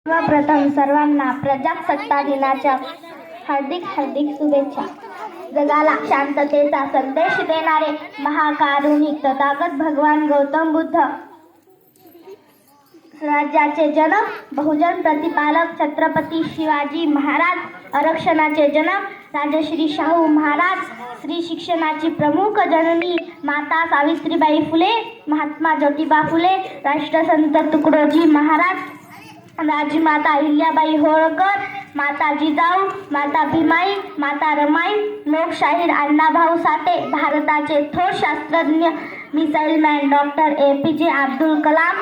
सर्वप्रथम सर्वांना प्रजासत्ताक दिनाच्या हार्दिक शुभेच्छा. जगाला शांततेचा संदेश देणारे महाकारुणिक तथागत भगवान गौतम बुद्ध, स्वराज्याचे जनक, बहुजन प्रतिपालक छत्रपती शिवाजी महाराज, आरक्षणाचे जनक राजश्री शाहू महाराज, स्त्री शिक्षणाची प्रमुख जननी माता सावित्रीबाई फुले, महात्मा ज्योतिबा फुले, राष्ट्रसंत तुकडोजी महाराज, राजमाता अहिल्याबाई होळकर, माता जिजाऊ, माता भीमाई, माता रमाई, लोकशाहीर अण्णाभाऊ साठे, भारताचे थोर शास्त्रज्ञ missile man doctor APJ Abdul Kalam,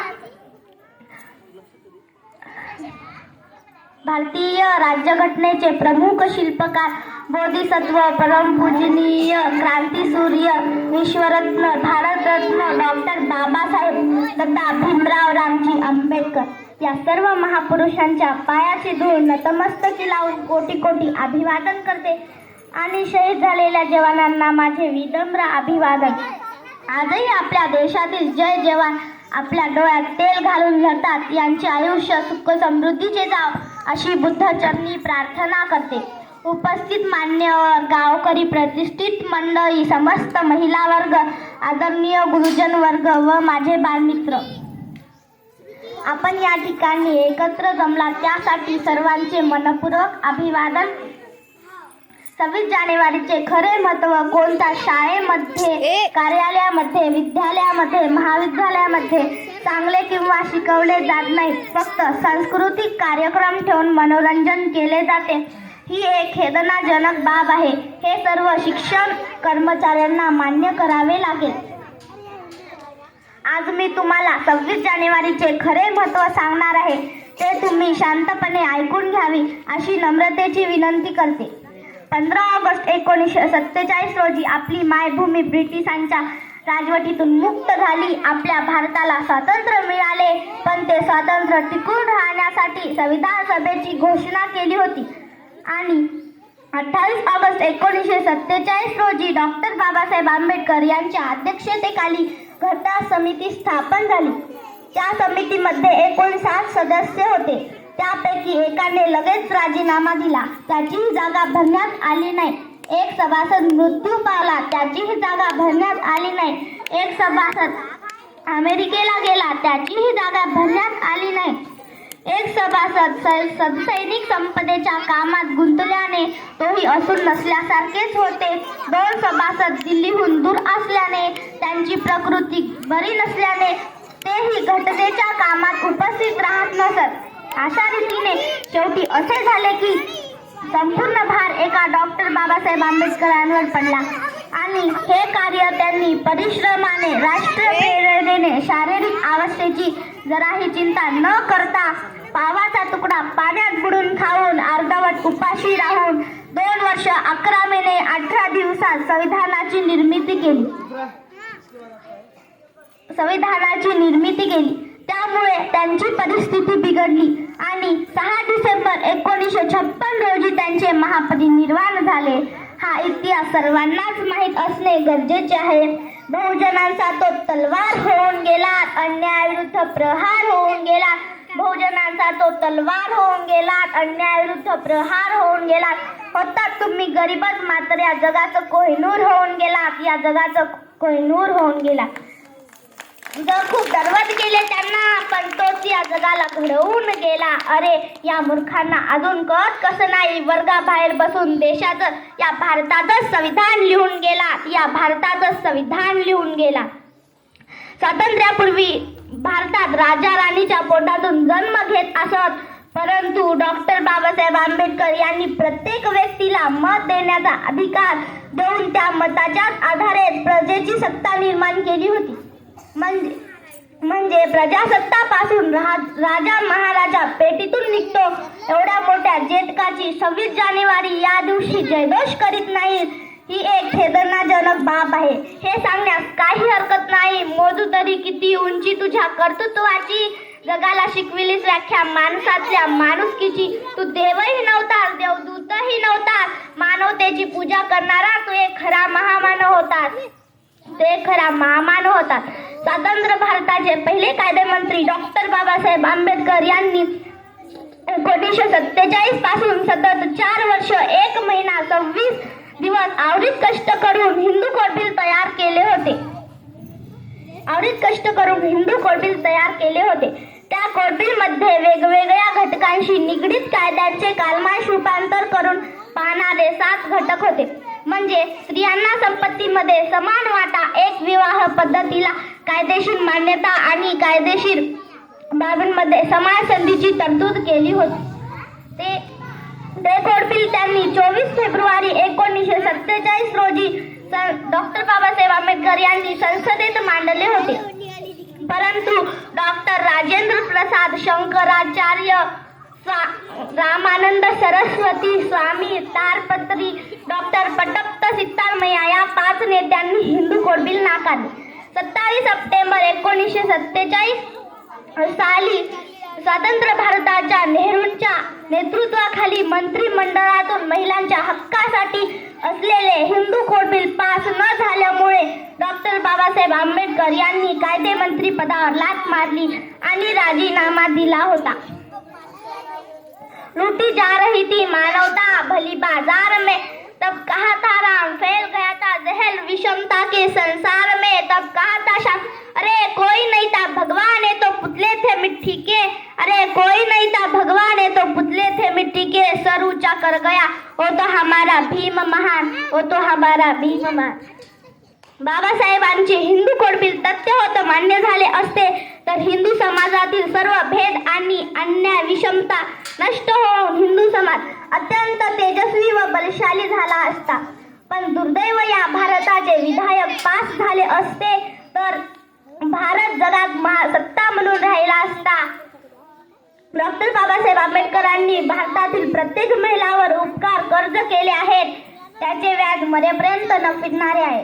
भारतीय राज्यघटनेचे प्रमुख शिल्पकार बोधिसत्व परमपूजनीय क्रांतीसूर्य विश्वरत्न भारतरत्न डॉक्टर बाबासाहेब दत्ता भीमराव रामजी आंबेडकर या सर्व महापुरुषांच्या पायाची धूळ नतमस्तकी लावून कोटी कोटी अभिवादन करते आणि शहीद झालेल्या जवानांना माझे विनम्र अभिवादन. आजही आपल्या देशातील जय जवान आपल्या डोळ्यात तेल घालून लढतात. यांचे आयुष्य सुख समृद्धीचे जाव अशी बुद्धचरणी प्रार्थना करते. उपस्थित मान्यवर, गावकरी, प्रतिष्ठित मंडळी, समस्त महिला वर्ग, आदरणीय गुरुजन वर्ग व माझे बालमित्र, आपण या ठिकाणी एकत्र जमला त्यासाठी सर्वांचे मनपूर्वक अभिवादन. 26 जानेवारीचे खरे महत्त्व कोणत्या शाळेमध्ये, कार्यालयामध्ये, विद्यालयामध्ये, महाविद्यालयामध्ये चांगले किंवा शिकवले जात नाही. फक्त सांस्कृतिक कार्यक्रम ठेवून मनोरंजन केले जाते. ही एक खेदनाजनक बाब आहे. हे सर्व शिक्षण कर्मचाऱ्यांना मान्य करावे लागेल. आज मी तुम्हाला 26 जानेवारीचे खरे महत्त्व सांगणार आहे. ते तुम्ही शांतपणे ऐकून घ्यावी अशी नम्रतेची विनंती करते. 15 ऑगस्ट 1947 रोजी आपली मायभूमी ब्रिटिशांच्या राजवटीतून मुक्त झाली. आपल्या भारताला स्वातंत्र्य मिळाले, पण ते स्वातंत्र्य टिकून राहण्यासाठी संविधान सभेची घोषणा केली होती आणि 28 ऑगस्ट 1947 रोजी डॉक्टर बाबासाहेब आंबेडकर यांच्या अध्यक्षतेखाली घटना समिती स्थापन झाली. त्या समितीमध्ये एकूण 7 सदस्य होते. त्यापैकी एकाने लगेच राजीनामा दिला, त्याचीही जागा भरण्यात आली नाही. एक सभासद मृत्यू पावला, त्याचीही जागा भरण्यात आली नाही. एक सभासद अमेरिकेला गेला, त्याचीही जागा भरण्यात आली नाही. एक सभासद सैनिक संपदेच्या कामात गुंतल्याने तोही असून नसल्यासारखेच होते. 2 सभासद दिल्लीहून दूर असल्याने त्यांची प्रकृती बरी नसल्याने तेही घटनेच्या कामात उपस्थित राहत नसत. अशा रीतीने शेवटी असे झाले की संपूर्ण भार एका डॉक्टर बाबासाहेब आंबेडकरांवर पडला आणि हे कार्य त्यांनी परिश्रमाने, राष्ट्रप्रेरणेने, शारीरिक अवस्थेची जराही चिंता न करता पावाचा तुकडा पाण्यात बुडून खाऊन, अर्धवट उपाशी राहून 2 वर्ष 11 महिने 18 दिवसात संविधानाची निर्मिती केली. त्यामुळे त्यांची परिस्थिती बिघडली आणि 6 डिसेंबर 1956 रोजी त्यांचे महापरिनिर्वाण झाले. हा इतिहास सर्वांनाच माहीत असणे गरजेचे आहे. बहुजनांचा तो तलवार होऊन गेला, अन्यायाविरुद्ध प्रहार होऊन गेला. बहुजनांचा तो तलवार होऊन गेला, अन्यायाविरुद्ध प्रहार होऊन गेला. होतात तुम्ही गरीबच, मात्र या जगाचं कोहिनूर होऊन गेला. या जगाचं कोहिनूर होऊन गेला. जग खूप दरवत गेले त्यांना, पण तोच या जगाला घडवून गेला. अरे या मूर्खांना अजून कळत कसं नाही? वर्गाबाहेर बसून देशाचं, या भारतातच संविधान लिहून गेला. या भारतातच संविधान लिहून गेला. स्वातंत्र्यापूर्वी भारतात राजा राणीच्या पोटातून जन्म घेत असत, परंतु डॉक्टर बाबासाहेब आंबेडकर यांनी प्रत्येक व्यक्तीला मत देण्याचा अधिकार देऊन त्या मताच्याच आधारे प्रजेची सत्ता निर्माण केली होती. म्हणजे प्रजासत्तापासून राजा महाराजा पेटीतून निघतो. एवढ्या मोठ्या जेटकाची 26 जानेवारी या दिवशी जयघोष करीत नाहीत. ही एक खेदनाजनक बाब आहे. हे सांगण्यास काही हरकत नाही. मोजू तरी किती उंची तुझ्या कर्तृत्वाची, जगाला शिकविलीस व्याख्या माणसातल्या माणुसकीची. तू देवही नव्हतास, देवदूतही नव्हतास. मानवतेची पूजा करणारा तू एक खरा महामानव होतात. स्वतंत्र भारताचे पहिले कायदेमंत्री डॉक्टर बाबासाहेब आंबेडकर यांनी 1947 पासून सतत 4 वर्ष 1 महिना 26 दिवस आवरीत कष्ट करून हिंदू कोड बिल तयार केले होते. त्या कोड बिल मध्ये वेगवेगळ्या घटकांशी निगडीत कायद्यांचे कालमाश रूपांतर करून पाहणारे 7 घटक होते. म्हणजे स्त्रियांना संपत्तीमध्ये समान वाटा, एक विवाह पद्धतीला कायदेशीर मान्यता आणि कायदेशीर बाबींमध्ये समान संधीची तरतूद केली होती. ते कोड बिल त्यांनी 24 फेब्रुवारी 1947 रोजी डॉक्टर बाबासाहेब आंबेडकर यांनी संसदेत मांडले होते. परंतु डॉक्टर राजेंद्र प्रसाद, शंकराचार्य, रामानंद सरस्वती, स्वामी तारपत्री, डॉक्टर पट्टप्प सिद्धारमैया या 5 नेत्यांनी हिंदू कोड बिल नाकारले. 27 सप्टेंबर 1947 साली स्वतंत्र भारताच्या नेहरूंच्या नेतृत्वाखाली मंत्रिमंडळातून महिलांच्या हक्कासाठी असलेले हिंदू कोड बिल पास न झाल्यामुळे डॉक्टर बाबासाहेब आंबेडकर यांनी कायदेमंत्री पदावर लाथ मारली आणि राजीनामा दिला होता. लूटी जा रही थी मानवता भली बाजार में, तब कहा था राम, फैल गया था जहल विषमता के संसार में, तब कहा था श्याम, अरे कोई नहीं था भगवान है तो पुतले थे मिट्टी के, अरे कोई नहीं था भगवान है तो पुतले थे मिट्टी के, सर ऊंचा कर गया वो तो हमारा भीम महान, वो तो हमारा भीम महान. बाबासाहेबांचे हिंदू कोड बिल तथ्य होतं मान्य झाले असते तर हिंदू समाजातील सर्व भेद आणि अन्याय विषमता नष्ट होऊन हिंदू समाज अत्यंत तेजस्वी व बलशाली झाला असता. पण दुर्दैव या भारताचे विधायक पास झाले असते तर भारत जगात सत्ता म्हणून राहिला असता. डॉक्टर बाबासाहेब आंबेडकरांनी भारतातील प्रत्येक महिलावर उपकार कर्ज केले आहेत, त्याचे व्याज मरेपर्यंत न फिरणारे आहे.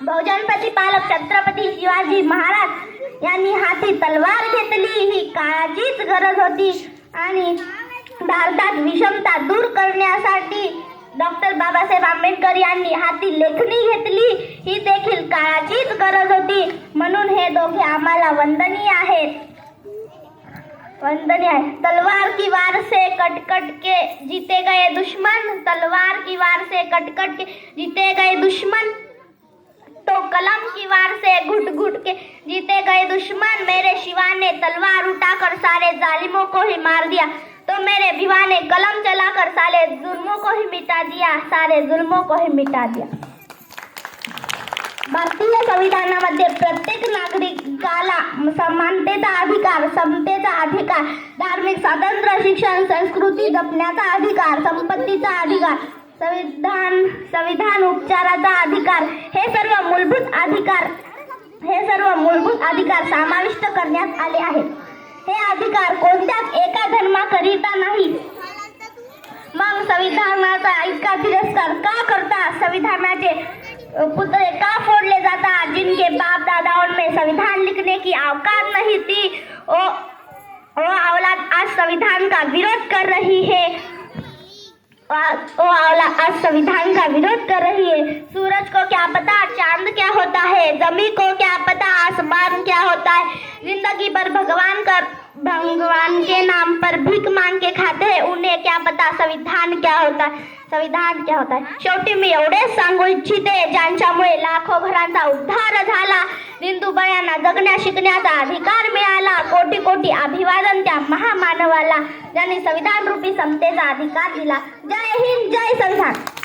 बहुजन प्रतिपालक छत्रपती शिवाजी महाराज यांनी हाती तलवार घेतली ही काळाचीच गरज होती आणि भारतात विषमता दूर करण्यासाठी डॉक्टर बाबासाहेब आंबेडकर यांनी हाती लेखणी घेतली ही देखील काळाचीच गरज होती. म्हणून हे दोघे आम्हाला वंदनीय आहेत. तलवार की वार से कट कट के जीते गए दुश्मन, तलवार की वार से कट कट के जीते गए दुश्मन, तो कलम की वार से घुट घुट के जीते गए दुश्मन. मेरे शिवा ने तलवार उठाकर सारे जालिमों को ही मार दिया, तो मेरे भिवा ने कलम चलाकर सारे जुल्मों को ही मिटा दिया, सारे जुल्मों को ही मिटा दिया. भारतीय संविधानामध्ये प्रत्येक नागरिकाला समानतेचा अधिकार, समतेचा अधिकार, धार्मिक स्वातंत्र्य, शिक्षण, संस्कृती जपण्याचा अधिकार, संपत्तीचा अधिकार, संविधान उपचाराचा अधिकार हे सर्व मूलभूत अधिकार समाविष्ट करण्यात आले आहेत. हे अधिकार कोणत्याच एका धर्माकरिता नाही. मग संविधानाचा इतका तिरस्कार का करता? संविधानाचे पुतळे का फोड़ले जाता? जिनके बाप दादाओं में संविधान लिखने की औकात नहीं थी, वो औलाद आज संविधान का विरोध कर रही है. आज संविधान का विरोध कर रही है. सूरज को क्या पता चांद क्या होता है, जमी को क्या पता आसमान क्या होता है. जिंदगी भर भगवान के नाम पर भीख मांग के खाते हैं, उन्हें क्या पता संविधान क्या होता है. शेवटी मी एवढेच सांगू इच्छिते, ज्यांच्यामुळे लाखो घरांचा उद्धार झाला, हिंदूबायांना जगण्या शिकण्याचा अधिकार मिळाला. कोटी कोटी अभिवादन त्या महामानवाला ज्यांनी संविधान रूपी समतेचा अधिकार दिला. जय हिंद, जय संविधान.